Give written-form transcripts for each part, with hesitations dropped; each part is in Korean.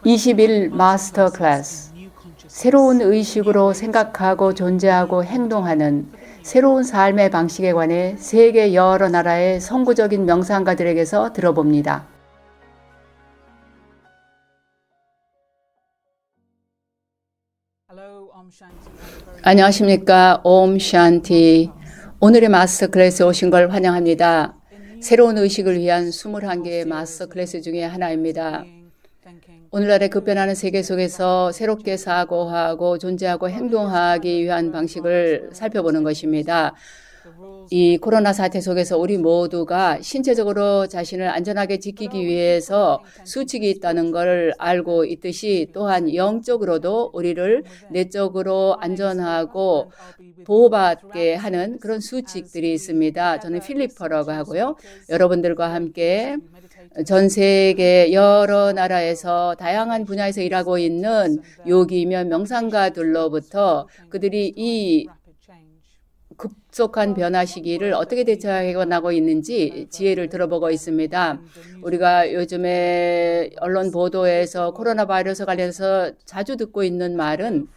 20일 마스터 클래스. 새로운 의식으로 생각하고 존재하고 행동하는 새로운 삶의 방식에 관해 세계 여러 나라의 선구적인 명상가들에게서 들어봅니다. 안녕하십니까. 옴 샨티. 오늘의 마스터 클래스에 오신 걸 환영합니다. 새로운 의식을 위한 21개의 마스터 클래스 중에 하나입니다. 오늘날의 급변하는 세계 속에서 새롭게 사고하고 존재하고 행동하기 위한 방식을 살펴보는 것입니다. 이 코로나 사태 속에서 우리 모두가 신체적으로 자신을 안전하게 지키기 위해서 수칙이 있다는 걸 알고 있듯이 또한 영적으로도 우리를 내적으로 안전하고 보호받게 하는 그런 수칙들이 있습니다. 저는 필리퍼라고 하고요. 여러분들과 함께 전 세계 여러 나라에서 다양한 분야에서 일하고 있는 요기이며 명상가들로부터 그들이 이 급속한 변화 시기를 어떻게 대처해 나가고 있는지 지혜를 들어보고 있습니다. 우리가 요즘에 언론 보도에서 코로나 바이러스 관련해서 자주 듣고 있는 말은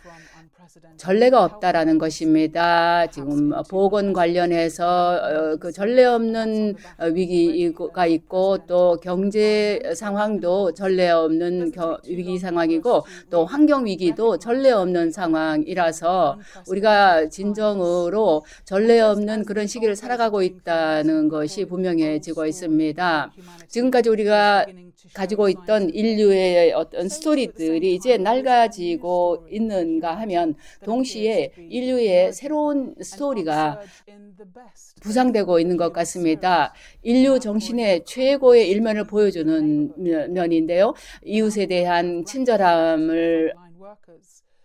전례가 없다라는 것입니다. 지금 보건 관련해서 그 전례 없는 위기가 있고 또 경제 상황도 전례 없는 위기 상황이고 또 환경 위기도 전례 없는 상황이라서 우리가 진정으로 전례 없는 그런 시기를 살아가고 있다는 것이 분명해지고 있습니다. 지금까지 우리가 가지고 있던 인류의 어떤 스토리들이 이제 낡아지고 있는가 하면 동시에 인류의 새로운 스토리가 부상되고 있는 것 같습니다. 인류 정신의 최고의 일면을 보여주는 면인데요. 이웃에 대한 친절함을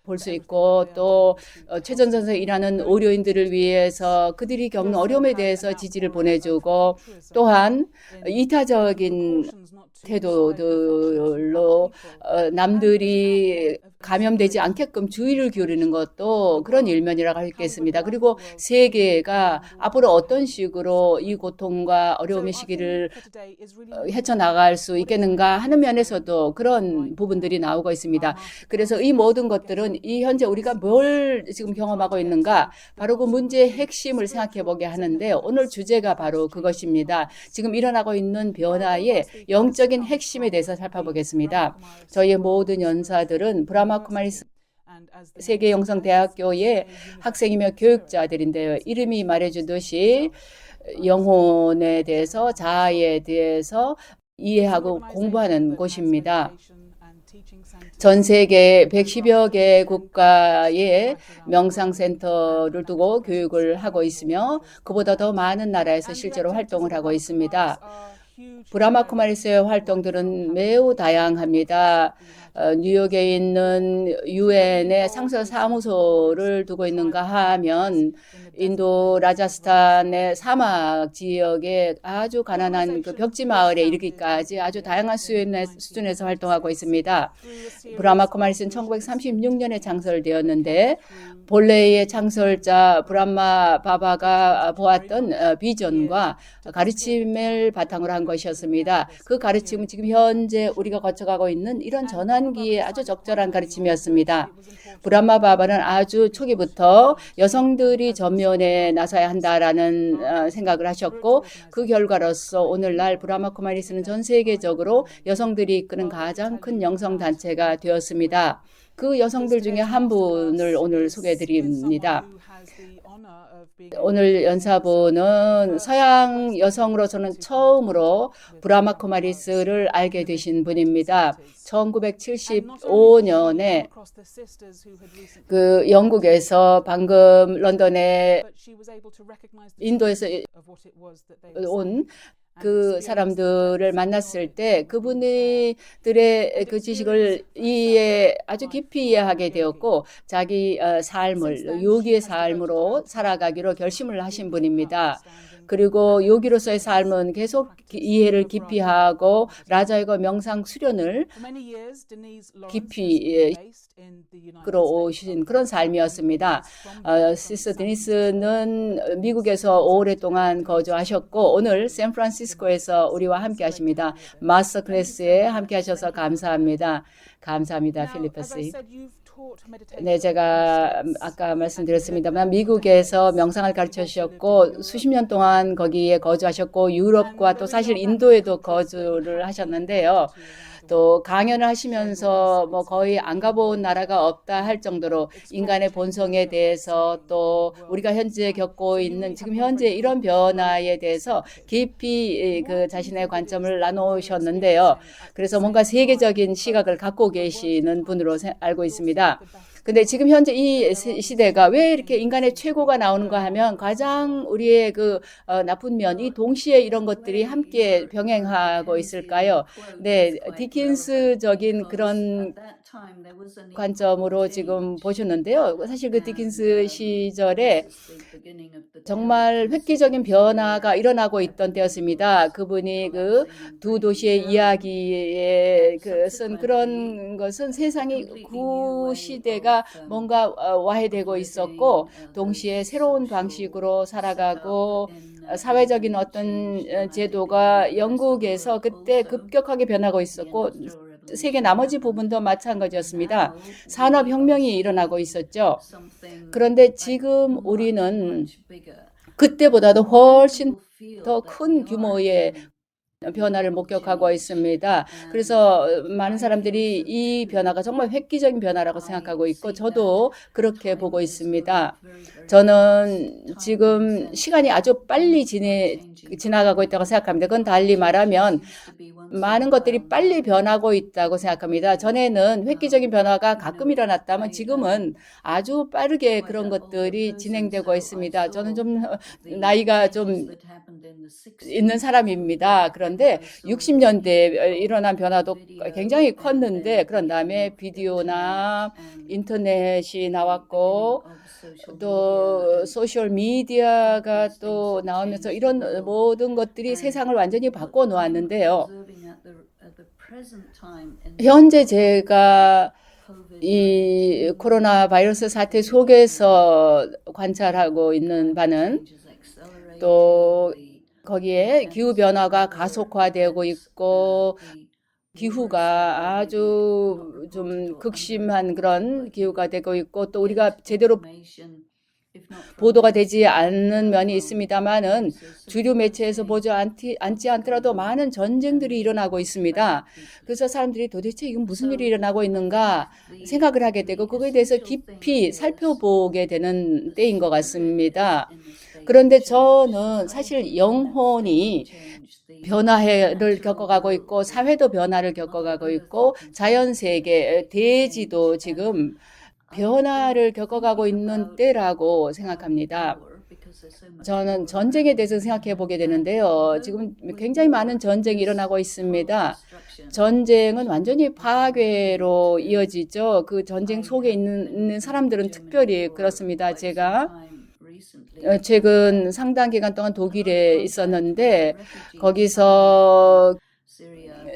볼 수 있고 또 최전선에서 일하는 의료인들을 위해서 그들이 겪는 어려움에 대해서 지지를 보내주고 또한 이타적인 태도들로 남들이 감염되지 않게끔 주의를 기울이는 것도 그런 일면이라고 하겠습니다. 그리고 세계가 앞으로 어떤 식으로 이 고통과 어려움의 시기를 헤쳐나갈 수 있겠는가 하는 면에서도 그런 부분들이 나오고 있습니다. 그래서 이 모든 것들은 이 현재 우리가 뭘 지금 경험하고 있는가 바로 그 문제의 핵심을 생각해 보게 하는데 오늘 주제가 바로 그것입니다. 지금 일어나고 있는 변화의 영적인 핵심에 대해서 살펴보겠습니다. 저희의 모든 연사들은 브라마 쿠마리스 세계영성대학교의 학생이며 교육자들인데요. 이름이 말해주듯이 영혼에 대해서 자아에 대해서 이해하고 공부하는 곳입니다. 전 세계 110여 개 국가의 명상센터를 두고 교육을 하고 있으며 그보다 더 많은 나라에서 실제로 활동을 하고 있습니다. 브라마 쿠마리스의 활동들은 매우 다양합니다. 뉴욕에 있는 유엔의 상설 사무소를 두고 있는가 하면 인도 라자스탄의 사막 지역에 아주 가난한 그 벽지 마을에 이르기까지 아주 다양한 수준에서 활동하고 있습니다. 브라마 쿠마리스는 1936년에 창설되었는데 본래의 창설자 브라마 바바가 보았던 비전과 가르침을 바탕으로 한 것이었습니다. 그 가르침은 지금 현재 우리가 거쳐가고 있는 이런 전환기에 아주 적절한 가르침이었습니다. 브라마 바바는 아주 초기부터 여성들이 전면에 나서야 한다라는 생각을 하셨고 그 결과로서 오늘날 브라마 쿠마리스는 전 세계적으로 여성들이 이끄는 가장 큰 영성단체가 되었습니다. 그 여성들 중에 한 분을 오늘 소개해드립니다. 오늘 연사분은 서양 여성으로서는 처음으로 브라마 쿠마리스를 알게 되신 분입니다. 1975년에 그 영국에서 방금 런던에 인도에서 온 그 사람들을 만났을 때 그분들의 그 지식을 아주 깊이 이해하게 되었고 자기 삶을 요기의 삶으로 살아가기로 결심을 하신 분입니다. 그리고 요기로서의 삶은 계속 이해를 깊이 하고 라자이거 명상 수련을 깊이 끌어오신 그런 삶이었습니다. 시스터 데니스는 미국에서 오랫동안 거주하셨고 오늘 샌프란시스코 샌프란시스코에서 우리와 함께 하십니다. 마스터 클래스에 함께 하셔서 감사합니다. 감사합니다, 필리퍼 씨. 네, 제가 아까 말씀드렸습니다만 미국에서 명상을 가르쳐 주셨고 수십 년 동안 거기에 거주하셨고 유럽과 또 사실 인도에도 거주를 하셨는데요. 또 강연을 하시면서 뭐 거의 안 가본 나라가 없다 할 정도로 인간의 본성에 대해서 또 우리가 현재 겪고 있는 지금 현재 이런 변화에 대해서 깊이 그 자신의 관점을 나누셨는데요. 그래서 뭔가 세계적인 시각을 갖고 계시는 분으로 알고 있습니다. 근데 지금 현재 이 시대가 왜 이렇게 인간의 최고가 나오는가 하면 가장 우리의 그 나쁜 면이 동시에 이런 것들이 함께 병행하고 있을까요? 네, 디킨스적인 그런 관점으로 지금 보셨는데요. 사실 그 디킨스 시절에 정말 획기적인 변화가 일어나고 있던 때였습니다. 그분이 그 두 도시의 이야기에 쓴 그런 것은 세상이 구시대가 뭔가 와해되고 있었고 동시에 새로운 방식으로 살아가고 사회적인 어떤 제도가 영국에서 그때 급격하게 변하고 있었고 세계 나머지 부분도 마찬가지였습니다. 산업혁명이 일어나고 있었죠. 그런데 지금 우리는 그때보다도 훨씬 더 큰 규모의 변화를 목격하고 있습니다. 그래서 많은 사람들이 이 변화가 정말 획기적인 변화라고 생각하고 있고 저도 그렇게 보고 있습니다. 저는 지금 시간이 아주 빨리 지나가고 있다고 생각합니다. 그건 달리 말하면 많은 것들이 빨리 변하고 있다고 생각합니다. 전에는 획기적인 변화가 가끔 일어났다면 지금은 아주 빠르게 그런 것들이 진행되고 있습니다. 저는 좀 나이가 좀 있는 사람입니다. 그런데 60년대에 일어난 변화도 굉장히 컸는데 그런 다음에 비디오나 인터넷이 나왔고 또 소셜 미디어가 또 나오면서 이런 모든 것들이 세상을 완전히 바꿔 놓았는데요. 현재 제가 이 코로나 바이러스 사태 속에서 관찰하고 있는 바는 또 거기에 기후변화가 가속화되고 있고 기후가 아주 좀 극심한 그런 기후가 되고 있고 또 우리가 제대로 보도가 되지 않는 면이 있습니다만은 주류 매체에서 보지 않지 않더라도 많은 전쟁들이 일어나고 있습니다. 그래서 사람들이 도대체 이건 무슨 일이 일어나고 있는가 생각을 하게 되고 그거에 대해서 깊이 살펴보게 되는 때인 것 같습니다. 그런데 저는 사실 영혼이 변화를 겪어가고 있고 사회도 변화를 겪어가고 있고 자연세계, 대지도 지금 변화를 겪어가고 있는 때라고 생각합니다. 저는 전쟁에 대해서 생각해 보게 되는데요. 지금 굉장히 많은 전쟁이 일어나고 있습니다. 전쟁은 완전히 파괴로 이어지죠. 그 전쟁 속에 있는 사람들은 특별히 그렇습니다. 제가 최근 상당 기간 동안 독일에 있었는데 거기서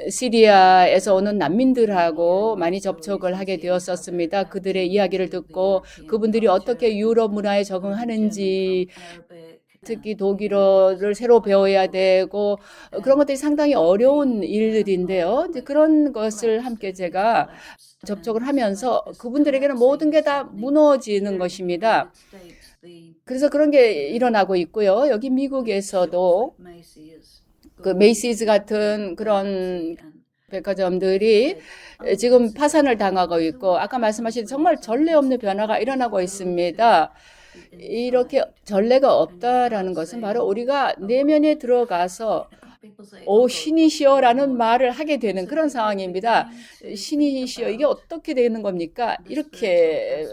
시리아에서 오는 난민들하고 많이 접촉을 하게 되었었습니다. 그들의 이야기를 듣고 그분들이 어떻게 유럽 문화에 적응하는지 특히 독일어를 새로 배워야 되고 그런 것들이 상당히 어려운 일들인데요. 이제 그런 것을 함께 제가 접촉을 하면서 그분들에게는 모든 게 다 무너지는 것입니다. 그래서 그런 게 일어나고 있고요. 여기 미국에서도 그 메이시즈 같은 그런 백화점들이 지금 파산을 당하고 있고 아까 말씀하신 정말 전례 없는 변화가 일어나고 있습니다. 이렇게 전례가 없다라는 것은 바로 우리가 내면에 들어가서 오 신이시여라는 말을 하게 되는 그런 상황입니다. 신이시여 이게 어떻게 되는 겁니까? 이렇게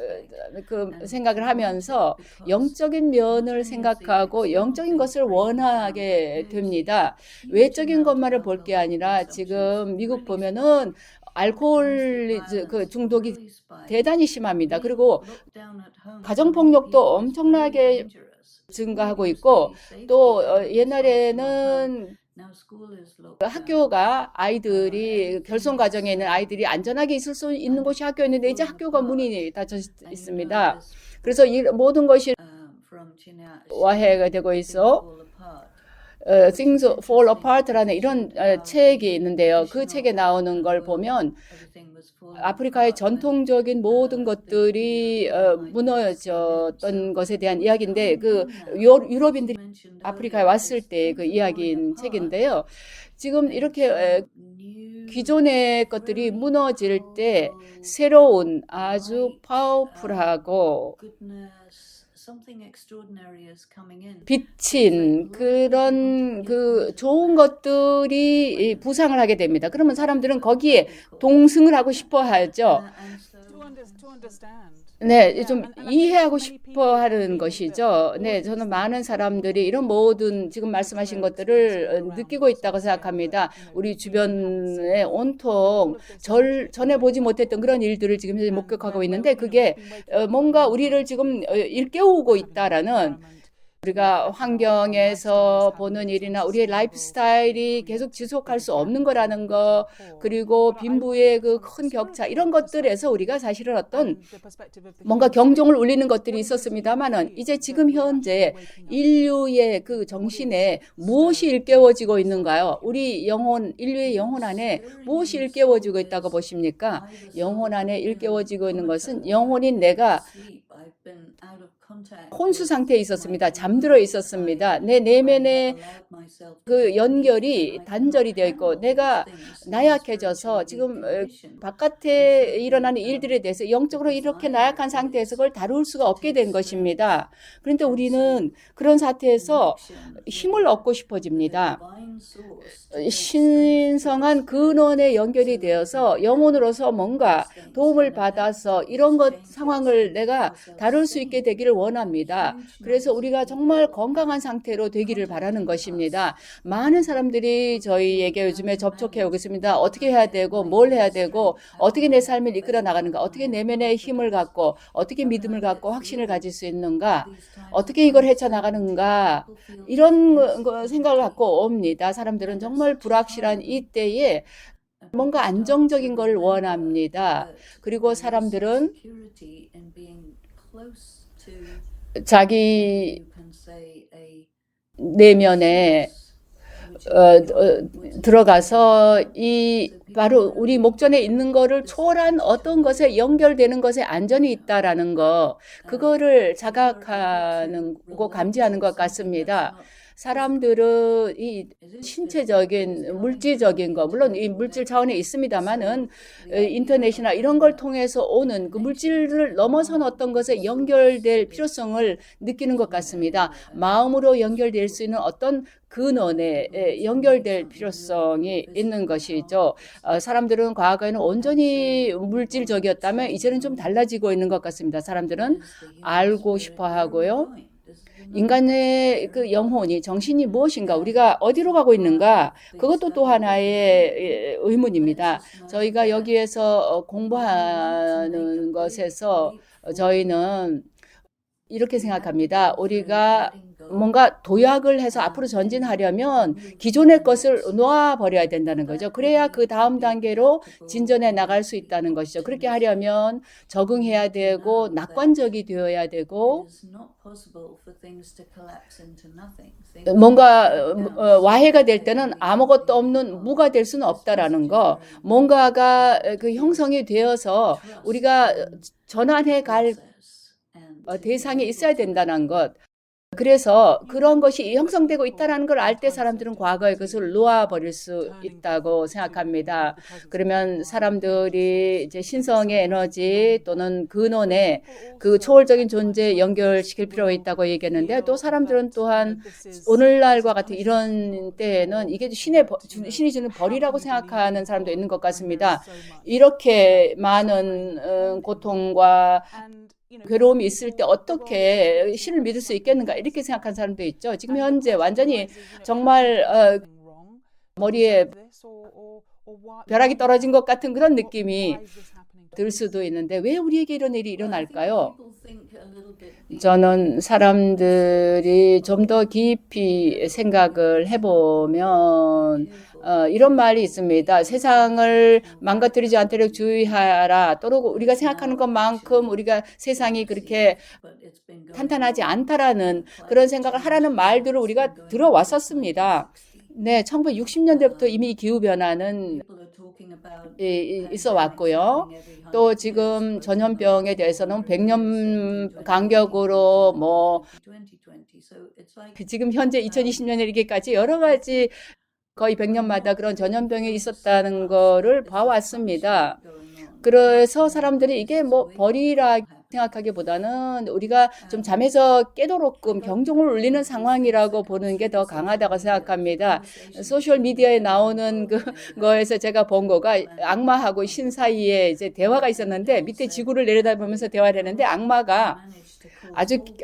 그 생각을 하면서 영적인 면을 생각하고 영적인 것을 원하게 됩니다. 외적인 것만을 볼 게 아니라 지금 미국 보면은 알코올 그 중독이 대단히 심합니다. 그리고 가정폭력도 엄청나게 증가하고 있고 또 옛날에는 학교가 아이들이 결손 가정에 있는 아이들이 안전하게 있을 수 있는 곳이 학교였는데 이제 학교가 문이 닫혀 있습니다. 그래서 이 모든 것이 와해가 되고 있어 Things Fall Apart라는 이런 책이 있는데요. 그 책에 나오는 걸 보면 아프리카의 전통적인 모든 것들이 무너졌던 것에 대한 이야기인데 그 유럽인들이 아프리카에 왔을 때 그 이야기인 책인데요. 지금 이렇게 기존의 것들이 무너질 때 새로운 아주 파워풀하고 비친 그런 그 좋은 것들이 부상을 하게 됩니다. 그러면 사람들은 거기에 동승을 하고 싶어 하죠. 네, 좀 이해하고 싶어 하는 것이죠. 네, 저는 많은 사람들이 이런 모든 지금 말씀하신 것들을 느끼고 있다고 생각합니다. 우리 주변에 온통 전에 보지 못했던 그런 일들을 지금 현재 목격하고 있는데 그게 뭔가 우리를 지금 일깨우고 있다라는 우리가 환경에서 보는 일이나 우리의 라이프 스타일이 계속 지속할 수 없는 거라는 거, 그리고 빈부의 그 큰 격차, 이런 것들에서 우리가 사실은 어떤 뭔가 경종을 울리는 것들이 있었습니다만은 이제 지금 현재 인류의 그 정신에 무엇이 일깨워지고 있는가요? 우리 영혼, 인류의 영혼 안에 무엇이 일깨워지고 있다고 보십니까? 영혼 안에 일깨워지고 있는 것은 영혼인 내가 혼수 상태에 있었습니다. 잠들어 있었습니다. 내 내면의 그 연결이 단절이 되어 있고 내가 나약해져서 지금 바깥에 일어나는 일들에 대해서 영적으로 이렇게 나약한 상태에서 그걸 다룰 수가 없게 된 것입니다. 그런데 우리는 그런 상태에서 힘을 얻고 싶어집니다. 신성한 근원에 연결이 되어서 영혼으로서 뭔가 도움을 받아서 이런 상황을 내가 다룰 수 있게 되기를 원합니다. 그래서 우리가 정말 건강한 상태로 되기를 바라는 것입니다. 많은 사람들이 저희에게 요즘에 접촉해 오고 있습니다. 어떻게 해야 되고 뭘 해야 되고 어떻게 내 삶을 이끌어 나가는가, 어떻게 내면의 힘을 갖고 어떻게 믿음을 갖고 확신을 가질 수 있는가, 어떻게 이걸 헤쳐나가는가, 이런 생각을 갖고 옵니다. 사람들은 정말 불확실한 이때에 뭔가 안정적인 걸 원합니다. 그리고 사람들은 자기 내면에 들어가서 이 바로 우리 목전에 있는 거를 초월한 어떤 것에 연결되는 것에 안전이 있다라는 거, 그거를 자각하고 감지하는 것 같습니다. 사람들은 이 신체적인 물질적인 거, 물론 이 물질 차원에 있습니다만은 인터넷이나 이런 걸 통해서 오는 그 물질을 넘어선 어떤 것에 연결될 필요성을 느끼는 것 같습니다. 마음으로 연결될 수 있는 어떤 근원에 연결될 필요성이 있는 것이죠. 사람들은 과거에는 온전히 물질적이었다면 이제는 좀 달라지고 있는 것 같습니다. 사람들은 알고 싶어 하고요. 인간의 그 영혼이, 정신이 무엇인가, 우리가 어디로 가고 있는가, 그것도 또 하나의 의문입니다. 저희가 여기에서 공부하는 것에서 저희는 이렇게 생각합니다. 우리가 뭔가 도약을 해서 앞으로 전진하려면 기존의 것을 놓아버려야 된다는 거죠. 그래야 그 다음 단계로 진전해 나갈 수 있다는 것이죠. 그렇게 하려면 적응해야 되고 낙관적이 되어야 되고 뭔가 와해가 될 때는 아무것도 없는 무가 될 수는 없다라는 거, 뭔가가 그 형성이 되어서 우리가 전환해 갈 대상이 있어야 된다는 것. 그래서 그런 것이 형성되고 있다는 걸 알 때 사람들은 과거의 것을 놓아버릴 수 있다고 생각합니다. 그러면 사람들이 이제 신성의 에너지 또는 근원의 그 초월적인 존재에 연결시킬 필요가 있다고 얘기했는데, 또 사람들은 또한 오늘날과 같은 이런 때에는 이게 신이 주는 벌이라고 생각하는 사람도 있는 것 같습니다. 이렇게 많은 고통과 괴로움이 있을 때 어떻게 신을 믿을 수 있겠는가, 이렇게 생각하는 사람도 있죠. 지금 현재 완전히 정말 머리에 벼락이 떨어진 것 같은 그런 느낌이 들 수도 있는데 왜 우리에게 이런 일이 일어날까요? 저는 사람들이 좀 더 깊이 생각을 해보면 이런 말이 있습니다. 세상을 망가뜨리지 않도록 주의하라. 또는 우리가 생각하는 것만큼 우리가 세상이 그렇게 탄탄하지 않다라는 그런 생각을 하라는 말들을 우리가 들어왔었습니다. 네, 1960년대부터 이미 기후변화는 있어 왔고요. 또 지금 전염병에 대해서는 100년 간격으로 지금 현재 2020년에 이르기까지 여러 가지 거의 100년마다 그런 전염병이 있었다는 거를 봐왔습니다. 그래서 사람들이 이게 벌이라 생각하기보다는 우리가 좀 잠에서 깨도록끔 경종을 울리는 상황이라고 보는 게 더 강하다고 생각합니다. 소셜 미디어에 나오는 거에서 제가 본 거가 악마하고 신 사이에 이제 대화가 있었는데 밑에 지구를 내려다보면서 대화를 했는데 악마가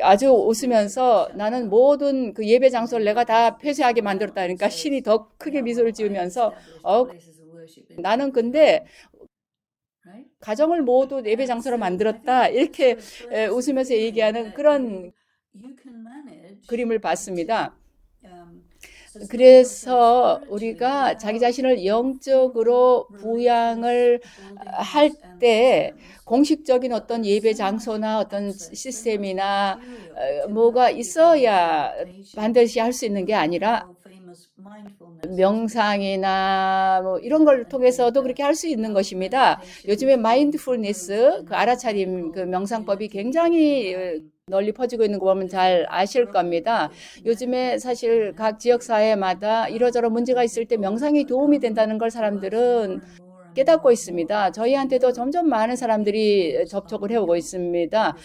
아주 웃으면서 나는 모든 그 예배 장소를 내가 다 폐쇄하게 만들었다. 그러니까 신이 더 크게 미소를 지으면서 나는 근데 가정을 모두 예배 장소로 만들었다. 이렇게 웃으면서 얘기하는 그런 그림을 봤습니다. 그래서 우리가 자기 자신을 영적으로 부양을 할 때 공식적인 어떤 예배 장소나 어떤 시스템이나 뭐가 있어야 반드시 할 수 있는 게 아니라 명상이나 이런 걸 통해서도 그렇게 할 수 있는 것입니다. 요즘에 마인드풀니스, 그 알아차림, 그 명상법이 굉장히 널리 퍼지고 있는 거 보면 잘 아실 겁니다. 요즘에 사실 각 지역사회마다 이러저러 문제가 있을 때 명상이 도움이 된다는 걸 사람들은 깨닫고 있습니다. 저희한테도 점점 많은 사람들이 접촉을 해오고 있습니다.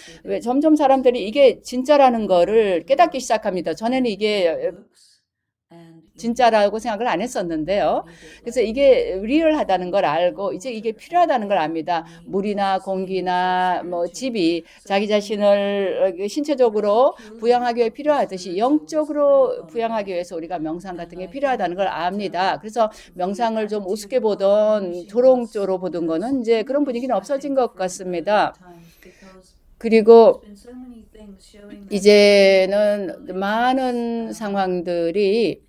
점점 사람들이 이게 진짜라는 거를 깨닫기 시작합니다. 전에는 이게 진짜라고 생각을 안 했었는데요. 그래서 이게 리얼하다는 걸 알고 이제 이게 필요하다는 걸 압니다. 물이나 공기나 집이 자기 자신을 신체적으로 부양하기 위해 필요하듯이 영적으로 부양하기 위해서 우리가 명상 같은 게 필요하다는 걸 압니다. 그래서 명상을 좀 우습게 보던 조롱조로 보던 거는 이제 그런 분위기는 없어진 것 같습니다. 그리고 이제는 많은 상황들이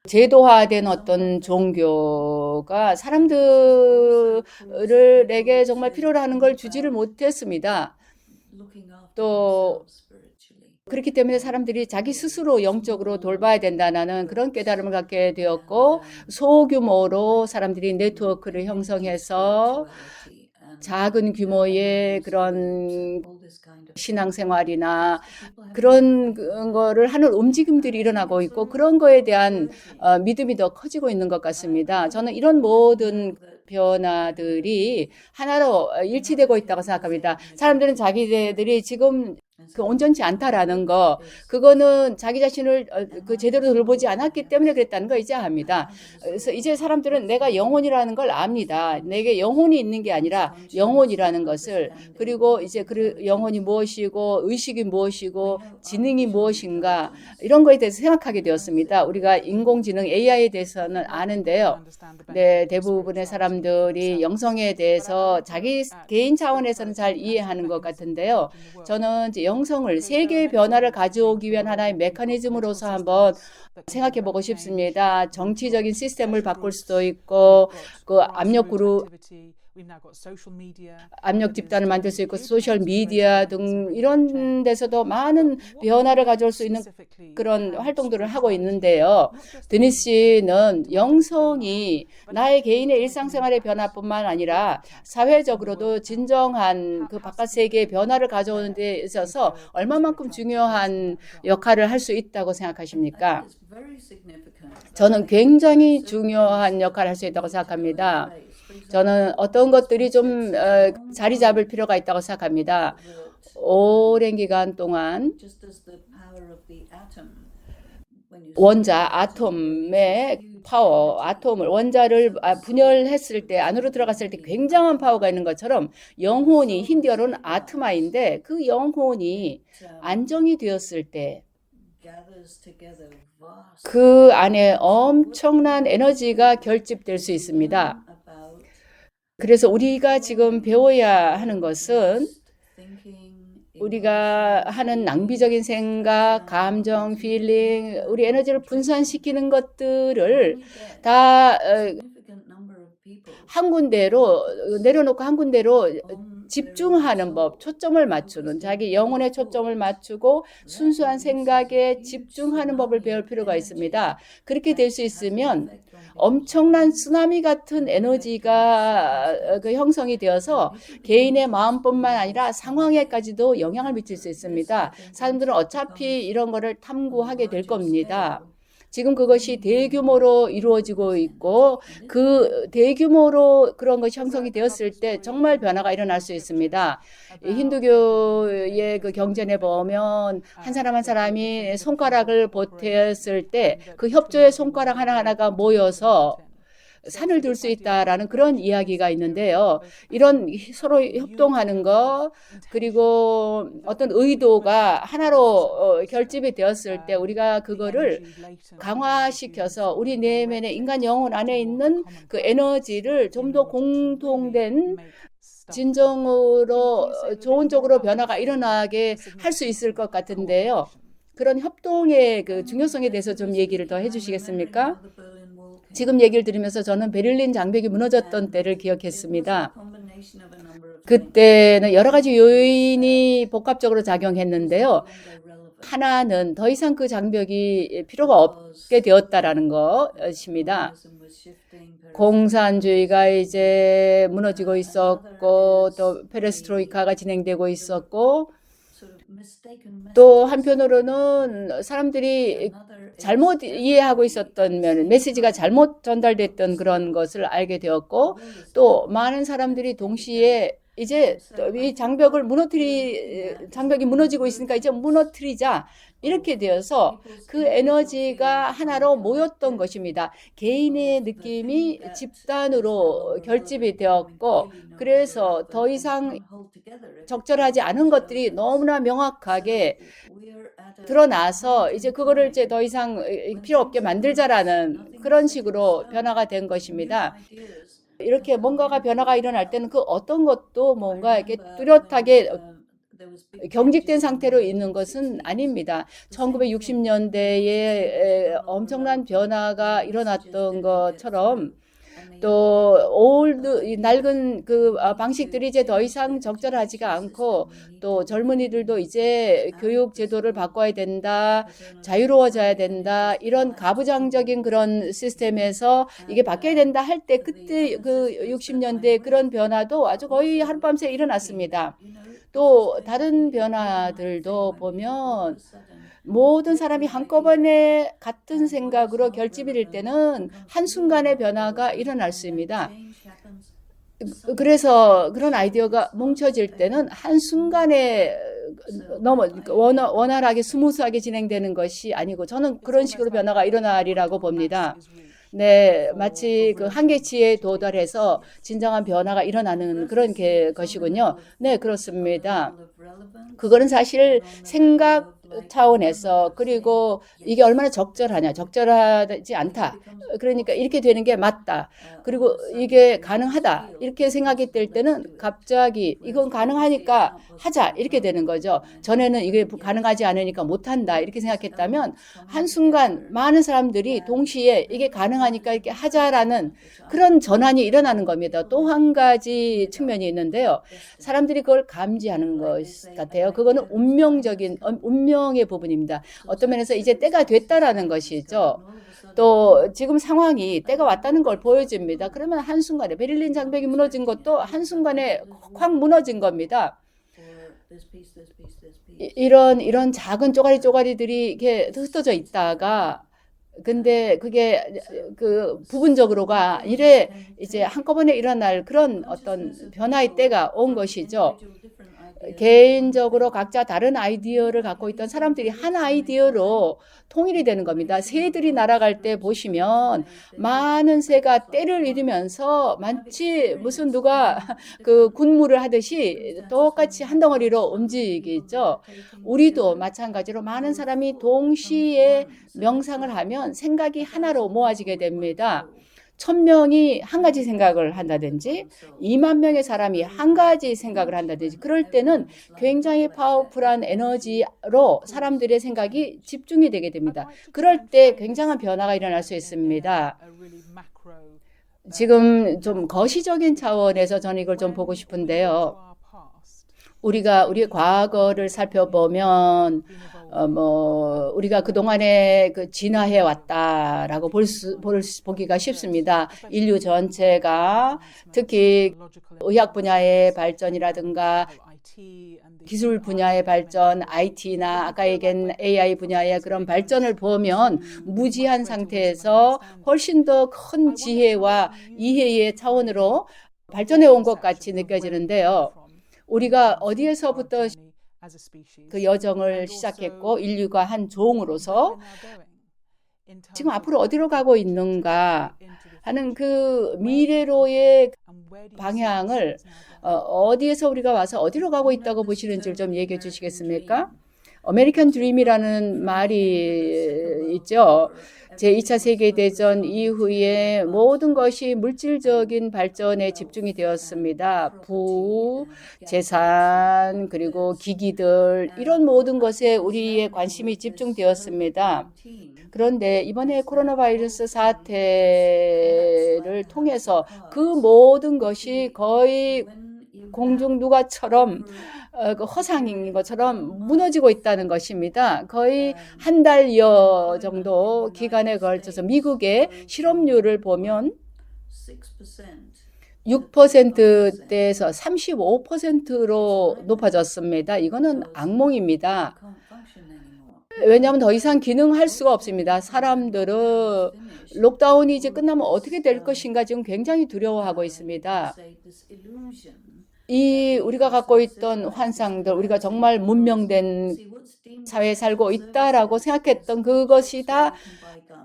제도화된 어떤 종교가 사람들에게 정말 필요로 하는 걸 주지를 못했습니다. 또 그렇기 때문에 사람들이 자기 스스로 영적으로 돌봐야 된다는 그런 깨달음을 갖게 되었고 소규모로 사람들이 네트워크를 형성해서 작은 규모의 그런 신앙생활이나 그런 거를 하는 움직임들이 일어나고 있고 그런 거에 대한 믿음이 더 커지고 있는 것 같습니다. 저는 이런 모든 변화들이 하나로 일치되고 있다고 생각합니다. 사람들은 자기들이 지금 온전치 않다라는 거, 그거는 자기 자신을 제대로 돌보지 않았기 때문에 그랬다는 거 이제 압니다. 그래서 이제 사람들은 내가 영혼이라는 걸 압니다. 내게 영혼이 있는 게 아니라 영혼이라는 것을, 그리고 이제 그 영혼이 무엇이고 의식이 무엇이고 지능이 무엇인가 이런 거에 대해서 생각하게 되었습니다. 우리가 인공지능 AI에 대해서는 아는데요. 네, 대부분의 사람들이 영성에 대해서 자기 개인 차원에서는 잘 이해하는 것 같은데요. 저는 이제 영성을 세계의 변화를 가져오기 위한 하나의 메커니즘으로서 한번 생각해 보고 싶습니다. 정치적인 시스템을 바꿀 수도 있고 그 압력 집단을 만들 수 있고 소셜 미디어 등 이런 데서도 많은 변화를 가져올 수 있는 그런 활동들을 하고 있는데요. 드니 씨는 영성이 나의 개인의 일상생활의 변화뿐만 아니라 사회적으로도 진정한 그 바깥 세계의 변화를 가져오는 데 있어서 얼마만큼 중요한 역할을 할 수 있다고 생각하십니까? 저는 굉장히 중요한 역할을 할 수 있다고 생각합니다. 저는 어떤 것들이 좀 자리 잡을 필요가 있다고 생각합니다. 오랜 기간 동안 원자, 아톰의 파워, 아톰을 원자를 분열했을 때 안으로 들어갔을 때 굉장한 파워가 있는 것처럼 영혼이 힌디어로는 아트마인데 그 영혼이 안정이 되었을 때 그 안에 엄청난 에너지가 결집될 수 있습니다. 그래서 우리가 지금 배워야 하는 것은 우리가 하는 낭비적인 생각, 감정, 필링, 우리 에너지를 분산시키는 것들을 다 한 군데로 내려놓고 한 군데로 집중하는 법, 초점을 맞추는, 자기 영혼에 초점을 맞추고 순수한 생각에 집중하는 법을 배울 필요가 있습니다. 그렇게 될 수 있으면 엄청난 쓰나미 같은 에너지가 형성이 되어서 개인의 마음뿐만 아니라 상황에까지도 영향을 미칠 수 있습니다. 사람들은 어차피 이런 거를 탐구하게 될 겁니다. 지금 그것이 대규모로 이루어지고 있고 그 대규모로 그런 것이 형성이 되었을 때 정말 변화가 일어날 수 있습니다. 힌두교의 그 경전에 보면 한 사람 한 사람이 손가락을 보탰을 때 그 협조의 손가락 하나하나가 모여서 산을 둘 수 있다라는 그런 이야기가 있는데요. 이런 서로 협동하는 것, 그리고 어떤 의도가 하나로 결집이 되었을 때 우리가 그거를 강화시켜서 우리 내면의 인간 영혼 안에 있는 그 에너지를 좀 더 공통된 진정으로 좋은 쪽으로 변화가 일어나게 할 수 있을 것 같은데요. 그런 협동의 그 중요성에 대해서 좀 얘기를 더 해주시겠습니까? 지금 얘기를 들으면서 저는 베를린 장벽이 무너졌던 때를 기억했습니다. 그때는 여러 가지 요인이 복합적으로 작용했는데요. 하나는 더 이상 그 장벽이 필요가 없게 되었다라는 것입니다. 공산주의가 이제 무너지고 있었고 또 페레스트로이카가 진행되고 있었고 또 한편으로는 사람들이 잘못 이해하고 있었던 면, 메시지가 잘못 전달됐던 그런 것을 알게 되었고 또 많은 사람들이 동시에 이제 이 장벽이 무너지고 있으니까 이제 무너뜨리자 이렇게 되어서 그 에너지가 하나로 모였던 것입니다. 개인의 느낌이 집단으로 결집이 되었고 그래서 더 이상 적절하지 않은 것들이 너무나 명확하게 드러나서 이제 그거를 이제 더 이상 필요 없게 만들자라는 그런 식으로 변화가 된 것입니다. 이렇게 뭔가가 변화가 일어날 때는 그 어떤 것도 뭔가 이렇게 뚜렷하게 경직된 상태로 있는 것은 아닙니다. 1960년대에 엄청난 변화가 일어났던 것처럼 또 낡은 그 방식들이 이제 더 이상 적절하지가 않고 또 젊은이들도 이제 교육 제도를 바꿔야 된다, 자유로워져야 된다 이런 가부장적인 그런 시스템에서 이게 바뀌어야 된다 할 때 그때 그 60년대 그런 변화도 아주 거의 하룻밤새 일어났습니다. 또 다른 변화들도 보면 모든 사람이 한꺼번에 같은 생각으로 결집이 될 때는 한순간의 변화가 일어날 수 있습니다. 그래서 그런 아이디어가 뭉쳐질 때는 한순간에 원활하게 스무스하게 진행되는 것이 아니고 저는 그런 식으로 변화가 일어나리라고 봅니다. 네, 마치 그 한계치에 도달해서 진정한 변화가 일어나는 그런 것이군요. 네, 그렇습니다. 그거는 사실 생각 차원에서 그리고 이게 얼마나 적절하지 않다. 그러니까 이렇게 되는 게 맞다. 그리고 이게 가능하다. 이렇게 생각이 들 때는 갑자기 이건 가능하니까 하자. 이렇게 되는 거죠. 전에는 이게 가능하지 않으니까 못한다. 이렇게 생각했다면 한순간 많은 사람들이 동시에 이게 가능하니까 이렇게 하자라는 그런 전환이 일어나는 겁니다. 또 한 가지 측면이 있는데요. 사람들이 그걸 감지하는 것 같아요. 그거는 운명의 부분입니다. 어떤 면에서 이제 때가 됐다라는 것이죠. 또 지금 상황이 때가 왔다는 걸 보여줍니다. 그러면 한순간에 베를린 장벽이 무너진 것도 한순간에 확 무너진 겁니다. 이런 작은 쪼가리들이 이렇게 흩어져 있다가 근데 그게 그 부분적으로가 이래 이제 한꺼번에 일어날 그런 어떤 변화의 때가 온 것이죠. 개인적으로 각자 다른 아이디어를 갖고 있던 사람들이 한 아이디어로 통일이 되는 겁니다. 새들이 날아갈 때 보시면 많은 새가 떼를 잃으면서 마치 무슨 누가 그 군무를 하듯이 똑같이 한 덩어리로 움직이죠. 우리도 마찬가지로 많은 사람이 동시에 명상을 하면 생각이 하나로 모아지게 됩니다. 1000명이 한 가지 생각을 한다든지 2만 명의 사람이 한 가지 생각을 한다든지 그럴 때는 굉장히 파워풀한 에너지로 사람들의 생각이 집중이 되게 됩니다. 그럴 때 굉장한 변화가 일어날 수 있습니다. 지금 좀 거시적인 차원에서 저는 이걸 좀 보고 싶은데요. 우리가 우리의 과거를 살펴보면 우리가 그동안에 진화해 왔다라고 보기가 쉽습니다. 인류 전체가 특히 의학 분야의 발전이라든가 기술 분야의 발전, IT나 아까 얘기한 AI 분야의 그런 발전을 보면 무지한 상태에서 훨씬 더 큰 지혜와 이해의 차원으로 발전해 온 것 같이 느껴지는데요. 우리가 어디에서부터 그 여정을 시작했고 인류가 한 종으로서 지금 앞으로 어디로 가고 있는가 하는 그 미래로의 방향을 어디에서 우리가 와서 어디로 가고 있다고 보시는지를 좀 얘기해 주시겠습니까? 아메리칸 드림이라는 말이 있죠. 제2차 세계대전 이후에 모든 것이 물질적인 발전에 집중이 되었습니다. 재산, 그리고 기기들, 이런 모든 것에 우리의 관심이 집중되었습니다. 그런데 이번에 코로나 바이러스 사태를 통해서 그 모든 것이 거의 공중누가처럼 허상인 것처럼 무너지고 있다는 것입니다. 거의 한 달여 정도 기간에 걸쳐서 미국의 실업률을 보면 6%대에서 35%로 높아졌습니다. 이거는 악몽입니다. 왜냐하면 더 이상 기능할 수가 없습니다. 사람들은 록다운이 이제 끝나면 어떻게 될 것인가 지금 굉장히 두려워하고 있습니다. 우리가 갖고 있던 환상들, 우리가 정말 문명된 사회에 살고 있다라고 생각했던 그것이 다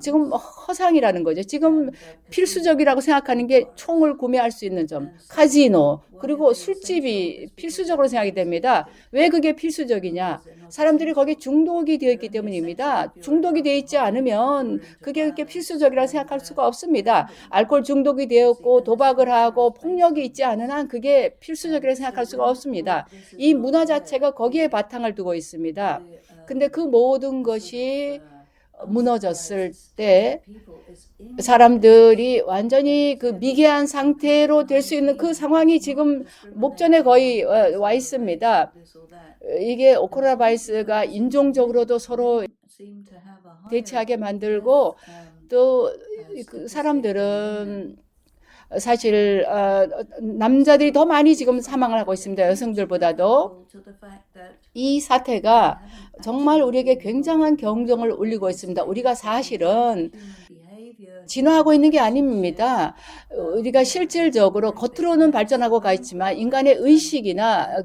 지금 허상이라는 거죠. 지금 필수적이라고 생각하는 게 총을 구매할 수 있는 점, 카지노, 그리고 술집이 필수적으로 생각이 됩니다. 왜 그게 필수적이냐? 사람들이 거기에 중독이 되어 있기 때문입니다. 중독이 되어 있지 않으면 그게 그렇게 필수적이라고 생각할 수가 없습니다. 알코올 중독이 되었고 도박을 하고 폭력이 있지 않은 한 그게 필수적이라고 생각할 수가 없습니다. 이 문화 자체가 거기에 바탕을 두고 있습니다. 근데 그 모든 것이 무너졌을 때 사람들이 완전히 그 미개한 상태로 될 수 있는 그 상황이 지금 목전에 거의 와 있습니다. 이게 코로나 바이러스가 인종적으로도 서로 대치하게 만들고 또 그 사람들은 사실 남자들이 더 많이 지금 사망을 하고 있습니다. 여성들보다도. 이 사태가 정말 우리에게 굉장한 경종을 울리고 있습니다. 우리가 사실은 진화하고 있는 게 아닙니다. 우리가 실질적으로 겉으로는 발전하고 가 있지만 인간의 의식이나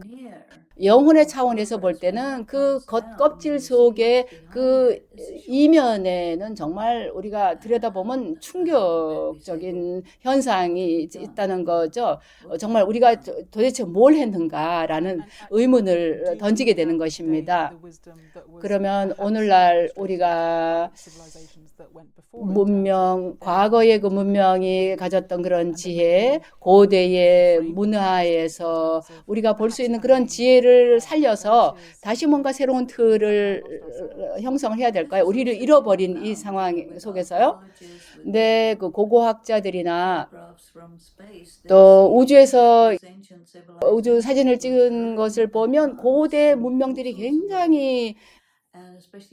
영혼의 차원에서 볼 때는 그 겉껍질 속에 그 이면에는 정말 우리가 들여다보면 충격적인 현상이 있다는 거죠. 정말 우리가 도대체 뭘 했는가라는 의문을 던지게 되는 것입니다. 그러면 오늘날 우리가 과거의 그 문명이 가졌던 그런 지혜, 고대의 문화에서 우리가 볼 수 있는 그런 지혜를 살려서 다시 뭔가 새로운 틀을 형성을 해야 될까요? 우리를 잃어버린 이 상황 속에서요. 근데 그 고고학자들이나 또 우주에서 우주 사진을 찍은 것을 보면 고대 문명들이 굉장히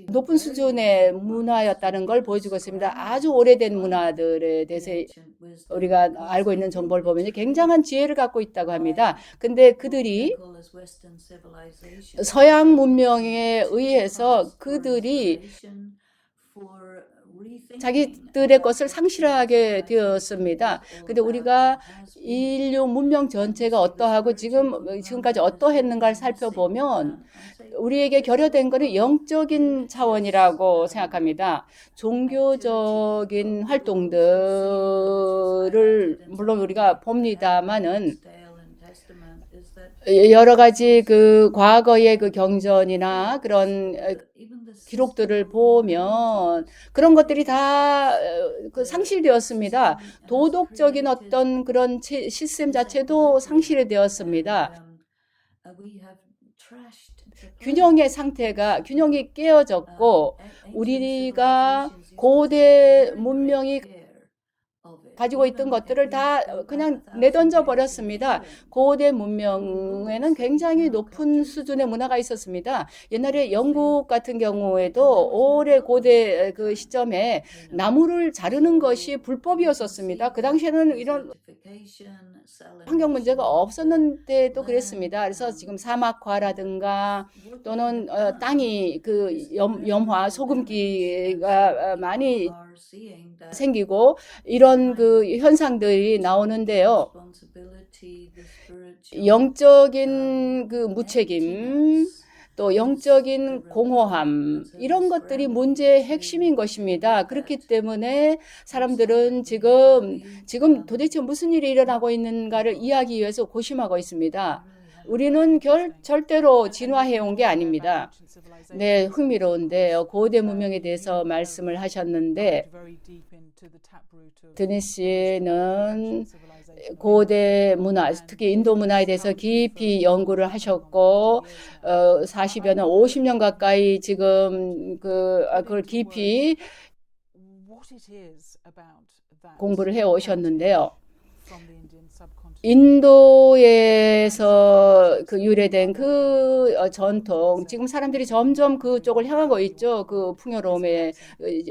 높은 수준의 문화였다는 걸 보여주고 있습니다. 아주 오래된 문화들에 대해서 우리가 알고 있는 정보를 보면 굉장한 지혜를 갖고 있다고 합니다. 근데 그들이 서양 문명에 의해서 그들이 자기들의 것을 상실하게 되었습니다. 근데 우리가 인류 문명 전체가 어떠하고 지금까지 어떠했는가를 살펴보면 우리에게 결여된 것은 영적인 차원이라고 생각합니다. 종교적인 활동들을 물론 우리가 봅니다만은 여러 가지 그 과거의 그 경전이나 그런 기록들을 보면 그런 것들이 다 상실되었습니다. 도덕적인 어떤 그런 시스템 자체도 상실이 되었습니다. 균형이 깨어졌고 우리가 고대 문명이 가지고 있던 것들을 다 그냥 내던져 버렸습니다. 고대 문명에는 굉장히 높은 수준의 문화가 있었습니다. 옛날에 영국 같은 경우에도 오래 고대 그 시점에 나무를 자르는 것이 불법이었었습니다. 그 당시에는 이런 환경 문제가 없었는데도 그랬습니다. 그래서 지금 사막화라든가 또는 땅이 그 염화 소금기가 많이 생기고 이런 그 현상들이 나오는데요. 영적인 그 무책임 또 영적인 공허함 이런 것들이 문제의 핵심인 것입니다. 그렇기 때문에 사람들은 지금 도대체 무슨 일이 일어나고 있는가를 이해하기 위해서 고심하고 있습니다. 우리는 절대로 진화해 온 게 아닙니다. 네, 흥미로운데요. 고대 문명에 대해서 말씀을 하셨는데 드니 씨는 고대 문화, 특히 인도 문화에 대해서 깊이 연구를 하셨고 40여 년, 50년 가까이 지금 그걸 깊이 공부를 해 오셨는데요. 인도에서 그 유래된 그 전통, 지금 사람들이 점점 그쪽을 향하고 있죠. 그 풍요로움에,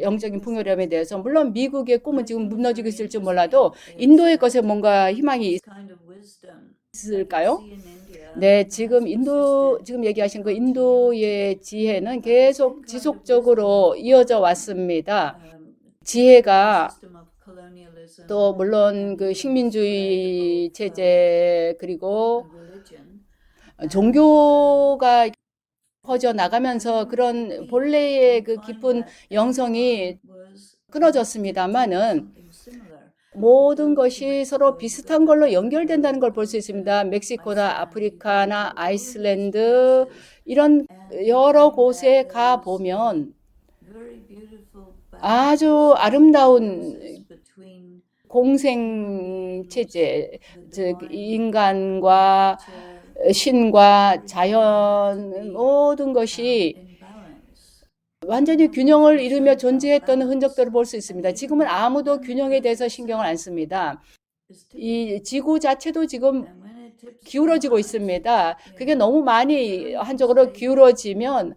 영적인 풍요로움에 대해서. 물론 미국의 꿈은 지금 무너지고 있을지 몰라도 인도의 것에 뭔가 희망이 있을까요? 네, 지금 얘기하신 그 인도의 지혜는 계속 지속적으로 이어져 왔습니다. 지혜가 또 물론 그 식민주의 체제 그리고 종교가 퍼져 나가면서 그런 본래의 그 깊은 영성이 끊어졌습니다만은 모든 것이 서로 비슷한 걸로 연결된다는 걸 볼 수 있습니다. 멕시코나 아프리카나 아이슬란드 이런 여러 곳에 가 보면 아주 아름다운 공생체제, 즉 인간과 신과 자연 모든 것이 완전히 균형을 이루며 존재했던 흔적들을 볼 수 있습니다. 지금은 아무도 균형에 대해서 신경을 안 씁니다. 이 지구 자체도 지금 기울어지고 있습니다. 그게 너무 많이 한쪽으로 기울어지면